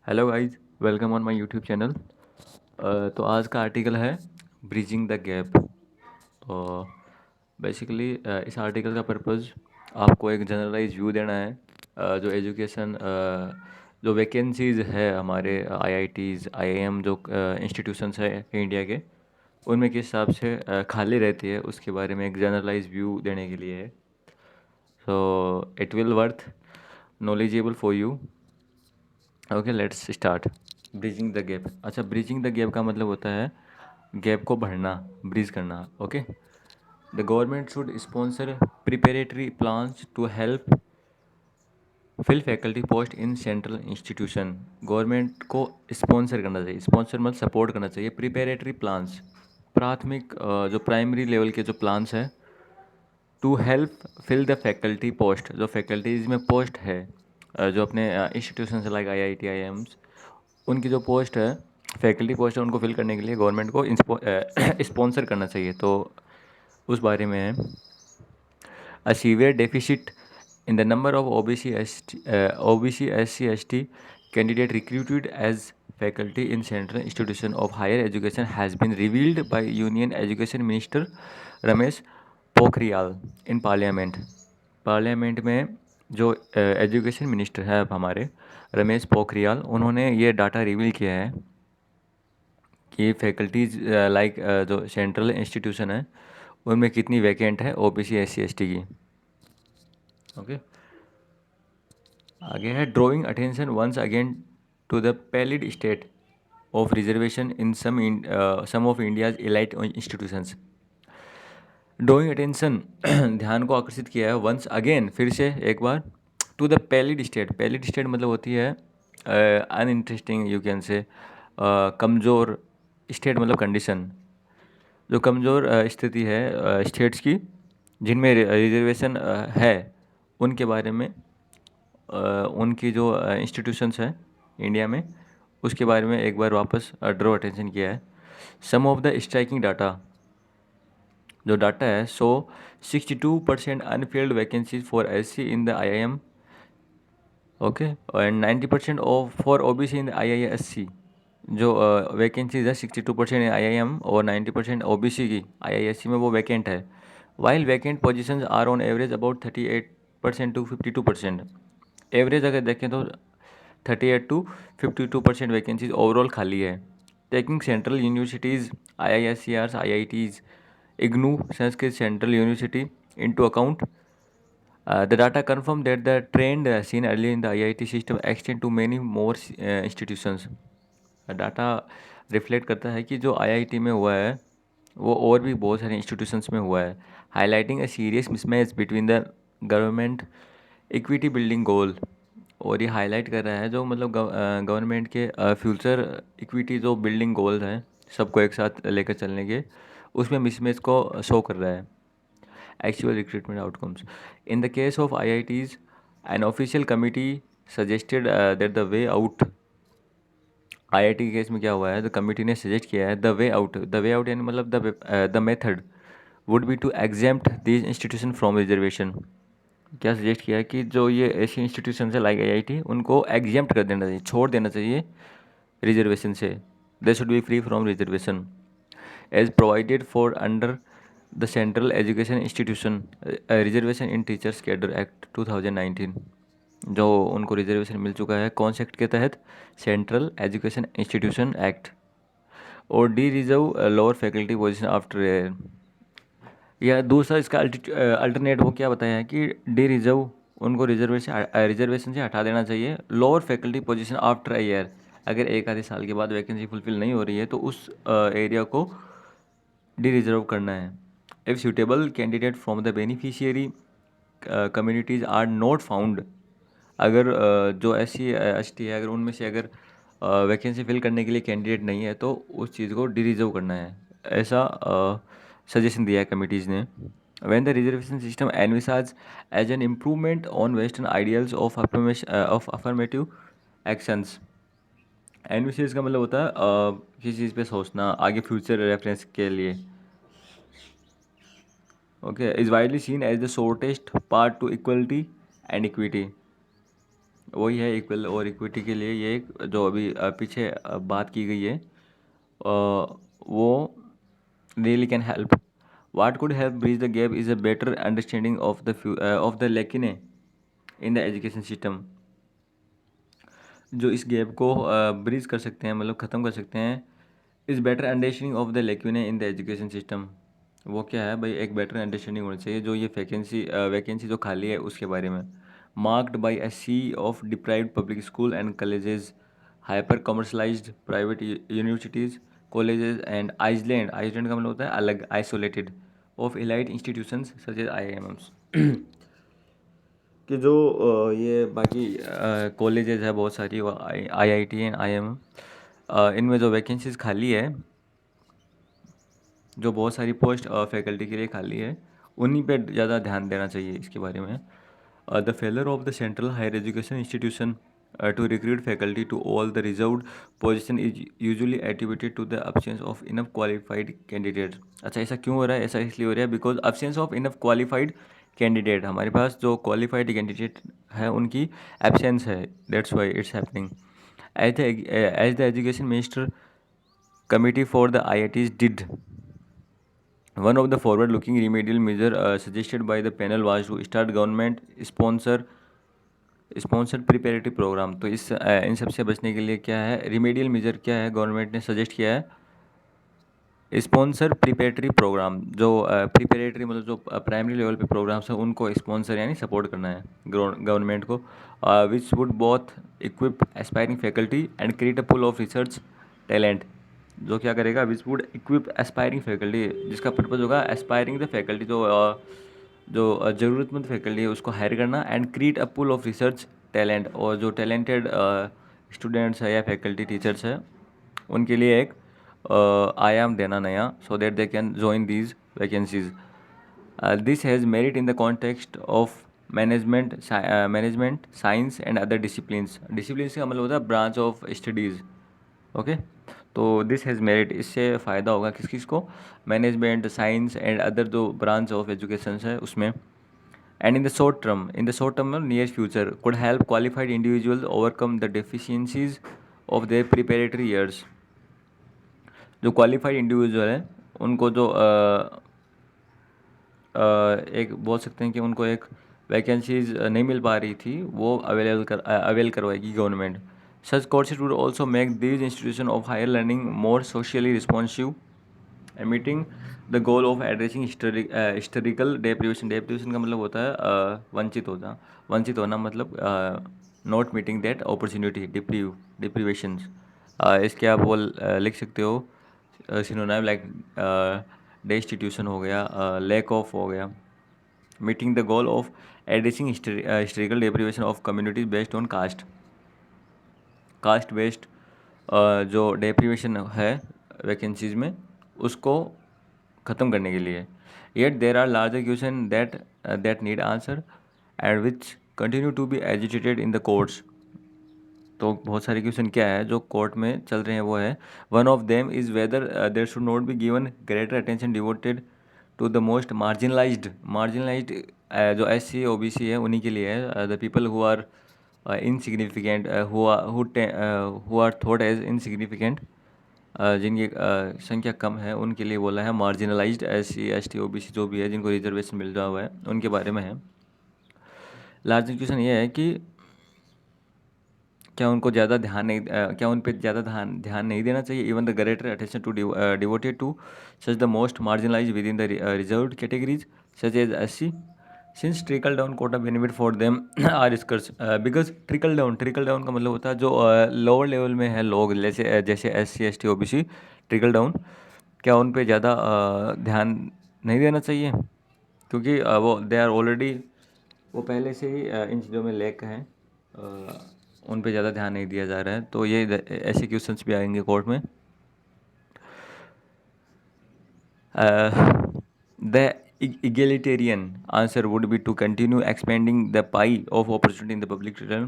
Hello guys, welcome on my YouTube channel. तो आज का आर्टिकल है ब्रिजिंग द गैप। तो बेसिकली इस आर्टिकल का पर्पज़ आपको एक जनरलाइज व्यू देना है। जो एजुकेशन जो वैकेंसीज़ है हमारे आईआईटीज़ आईआईएम जो इंस्टीट्यूशंस है इंडिया के, उनमें किस हिसाब से खाली रहती है उसके बारे में एक जनरलाइज व्यू देने के लिए है। So it will worth knowledgeable for you. Okay, let's start. Bridging the gap. अच्छा, ब्रिजिंग द गैप का मतलब होता है गैप को भरना, ब्रिज करना। Okay, the government should sponsor preparatory plans to help fill faculty post in central institution. Government को sponsor करना चाहिए, स्पॉन्सर मतलब सपोर्ट करना चाहिए प्रिपेरेटरी प्लान्स, प्राथमिक जो प्राइमरी लेवल के जो प्लान्स हैं, to help fill the faculty post, जो फैकल्टीज में पोस्ट है, जो अपने इंस्टीट्यूशन से लाइक आईआईटी आईआईएम्स, उनकी जो पोस्ट है, फैकल्टी पोस्ट है, उनको फिल करने के लिए गवर्नमेंट को स्पॉन्सर करना चाहिए। तो उस बारे में है a severe deficit in the number of OBC SC ST candidate recruited as faculty in central institution of higher education has been revealed by Union Education Minister Ramesh Pokhriyal in parliament. Parliament में जो education minister है अब हमारे रमेश पोखरियाल, उन्होंने ये data reveal किया है कि फैकल्टीज लाइक जो सेंट्रल इंस्टीट्यूशन है उनमें कितनी वैकेंट है ओबीसी एससी एसटी की। ओके, आगे है drawing attention once again to the pallid state of reservation in some of India's elite institutions. Drawing attention ध्यान को आकर्षित किया है वंस अगेन, फिर से एक बार, to the pallid state. Pallid state मतलब होती है अनइंटरेस्टिंग, यू कैन से कमज़ोर स्टेट मतलब कंडीशन। जो कमज़ोर स्थिति है स्टेट्स की जिनमें रिजर्वेशन है, उनके बारे में उनकी जो इंस्टीट्यूशंस हैं इंडिया में, उसके बारे में एक बार वापस ड्रॉ अटेंशन किया है। सम ऑफ द स्ट्राइकिंग डाटा, जो डाटा है, सो 62% Anfield vacancies for SC in the IIM. Okay, and 90% of for OBC in the IISc. जो वैकेंसीज है 62% आईआईएम और 90% ओबीसी की आईआईएससी में वो वैकेंट है। While vacant positions are on average about 38% to 52%। Average अगर देखें तो 38 to 52% वैकेंसीज ओवरऑल खाली है। Taking central universities IISCR IITs IGNOU Sanskrit central university into account, the data confirm that the trend seen earlier in the IIT system extend to many more institutions. Data reflect करता है कि जो IIT में हुआ है वो और भी बहुत सारे इंस्टीट्यूशंस में हुआ है, highlighting a serious mismatch between the government equity building goal. और ये हाईलाइट कर रहा है जो मतलब गवर्नमेंट के फ्यूचर इक्विटी जो बिल्डिंग गोल्स हैं सबको एक साथ लेकर चलने के, उसमें मिसमैच को शो कर रहा है। Actual recruitment outcomes. In the case of IITs, an official committee suggested that the way out, IIT के केस में क्या हुआ है, द कमिटी ने सजेस्ट किया है द वे आउट यानी मतलब the method would be to exempt these institution from reservation. क्या सजेस्ट किया है कि जो ये ऐसी इंस्टीट्यूशन है लाइक आईआईटी, उनको एग्जेम्प्ट कर देना चाहिए, छोड़ देना चाहिए रिजर्वेशन से। They should be free from reservation as provided for under the central education institution reservation in teachers cadre act 2019। जो उनको रिजर्वेशन मिल चुका है कौन से एक्ट के तहत, सेंट्रल एजुकेशन इंस्टीट्यूशन एक्ट। और D reserve lower faculty position after, या दूसरा इसका अल्टरनेट वो क्या बताया है कि डी रिजर्व उनको रिजर्वेशन से हटा देना चाहिए lower faculty position after a year. अगर एक आधे साल के बाद वैकेंसी फुलफिल नहीं हो रही है तो उस एरिया को डी रिजर्व करना है। If suitable candidate from the beneficiary communities are not found, अगर जो एस सी एस टी है अगर उनमें से अगर वैकेंसी फिल करने के लिए कैंडिडेट नहीं है तो उस चीज़ को डी रिजर्व करना है, ऐसा सजेशन दिया है कमिटीज़ ने। when the reservation system envisages as an improvement on western ideals of affirmative actions। Envisages का मतलब होता है किसी चीज़ पे सोचना आगे फ्यूचर रेफरेंस के लिए। Okay, is widely seen as the shortest part to equality and equity. वही है इक्वल और इक्विटी के लिए ये एक जो अभी पीछे बात की गई है, वो really can help. What could help bridge the gap is a better understanding of the lacune in the education system. जो इस गैप को ब्रिज कर सकते हैं, मतलब ख़त्म कर सकते हैं, is better understanding of the lacunae in the education system. वो क्या है भाई, एक बेटर अंडरस्टैंडिंग होनी चाहिए जो ये वैकेंसी जो खाली है उसके बारे में। Marked by a sea of deprived public school and colleges, hyper commercialised private universities, colleges and island, island का मतलब होता है अलग, isolated, of allied institutions such as IIMs। कि जो ये बाकी कॉलेजेस है बहुत सारी, IIT एंड IIM, इनमें जो वैकेंसीज खाली है, जो बहुत सारी पोस्ट फैकल्टी के लिए खाली है, उन्हीं पे ज़्यादा ध्यान देना चाहिए इसके बारे में। The failure of the central higher education institution to recruit faculty to all the reserved position is usually attributed to the absence of enough qualified candidate. अच्छा, ऐसा क्यों हो रहा है? ऐसा इसलिए हो रहा है because absence of enough qualified candidate, हमारे पास जो क्वालिफाइड कैंडिडेट है उनकी एब्सेंस है, that's why it's happening. As the education minister committee for the IITs did, one of the forward-looking remedial measures suggested by the panel was to start government sponsored preparatory program. तो इन सब से बचने के लिए क्या है, रिमेडियल मेजर क्या है गवर्नमेंट ने सजेस्ट किया है, स्पॉन्सर प्रिपेरेटरी प्रोग्राम। जो प्रिपेरेटरी मतलब जो प्राइमरी लेवल पे प्रोग्राम्स हैं उनको स्पॉन्सर यानी सपोर्ट करना है गवर्नमेंट को, which would both equip aspiring faculty and create a pool of research talent. जो क्या करेगा, which would equip aspiring faculty, जिसका पर्पज़ होगा एस्पायरिंग द फैकल्टी, जो ज़रूरतमंद फैकल्टी है उसको हायर करना, and create a pool of research talent, और जो टैलेंटेड स्टूडेंट्स है या फैकल्टी टीचर्स है उनके लिए एक आयाम देना नया, so that they can join these vacancies. This has merit in the context of management science and other disciplines. Disciplines का मतलब होता है ब्रांच ऑफ स्टडीज़, ओके। तो दिस हैज़ मेरिट, इससे फ़ायदा होगा किस किस को, मैनेजमेंट साइंस एंड अदर जो ब्रांच ऑफ एजुकेशन है उसमें। And in the short term near future could help qualified individual overcome the deficiencies of their preparatory years. जो क्वालिफाइड इंडिविजुअल है उनको जो एक बोल सकते हैं कि उनको एक वैकेंसीज नहीं मिल पा रही थी, वो अवेल करवाएगी गवर्नमेंट। Such courses would also make these institution of higher learning more socially responsive, meeting the goal of addressing historical deprivation. Deprivation का मतलब होता है वंचित होना मतलब not meeting that opportunity, deprivations. इसके आप वो लिख सकते हो सिनोनिम लाइक डेस्टिट्यूशन हो गया, लैक ऑफ हो गया, meeting the goal of addressing historical deprivation of communities based on caste based जो डेप्रिवेशन है वैकेंसीज में उसको ख़त्म करने के लिए। Yet there are larger question that need answer and which continue to be agitated in the courts. तो बहुत सारे क्वेश्चन क्या है जो कोर्ट में चल रहे हैं, वो है one of them is whether there should not be given greater attention devoted to the most marginalised जो SC OBC है उन्हीं के लिए है, the people who are insignificant, who are thought as insignificant, जिनकी संख्या कम है उनके लिए बोला है मार्जिनलाइज्ड, SC ST OBC जो भी है जिनको रिजर्वेशन मिल रहा हुआ है उनके बारे में है। लार्ज क्वेश्चन ये है कि क्या उनको ज़्यादा ध्यान नहीं क्या उन पे ज़्यादा ध्यान नहीं देना चाहिए, even the greater attention to devoted to such the most marginalise within the reserved categories such as SC, since trickle down quota benefit for them are discuss. Because trickle down का मतलब होता है जो lower level में है लोग, जैसे SC ST OBC, trickle down, क्या उन पे ज़्यादा ध्यान नहीं देना चाहिए, क्योंकि वो दे आर ऑलरेडी, वो पहले से ही इन चीज़ों में लैक हैं, उन पे ज़्यादा ध्यान नहीं दिया जा रहा है। तो ये ऐसे क्वेश्चंस भी आएंगे कोर्ट में। The egalitarian answer would be to continue expanding the pie of opportunity in the public realm।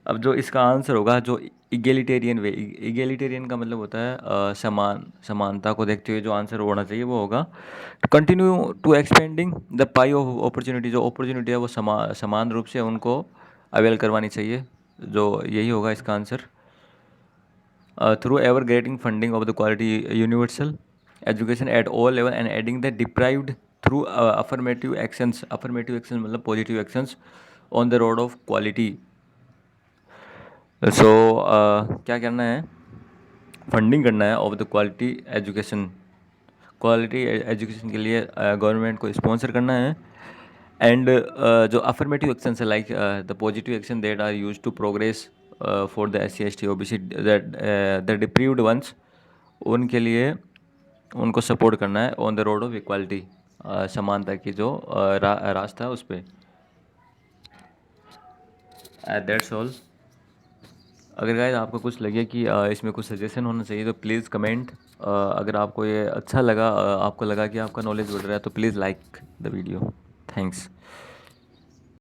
अब जो इसका आंसर होगा, जो इगेलिटेरियन का मतलब होता है समानता को देखते हुए जो आंसर होना चाहिए वो होगा continue to expending the pie of opportunity. जो अपॉर्चुनिटी है वो समान रूप से उनको अवेल करवानी चाहिए, जो यही होगा इसका answer. Through ever getting funding of the quality universal education at all level and adding the deprived through affirmative actions मतलब positive actions on the road of quality. So क्या करना है, फंडिंग करना है of the quality education, quality education के लिए government को sponsor करना है। एंड जो अफर्मेटिव एक्शंस है like the positive action that are use to progress for the SC ST OBC the deprived ones, उनके लिए उनको सपोर्ट करना है on the road of equality, समानता की जो रास्ता है उस पर। That's all. अगर गाइस आपको कुछ लगे कि इसमें कुछ सजेशन होना चाहिए तो प्लीज़ कमेंट। अगर आपको ये अच्छा लगा, आपको लगा कि आपका नॉलेज बढ़ रहा है, तो please like the video. Thanks.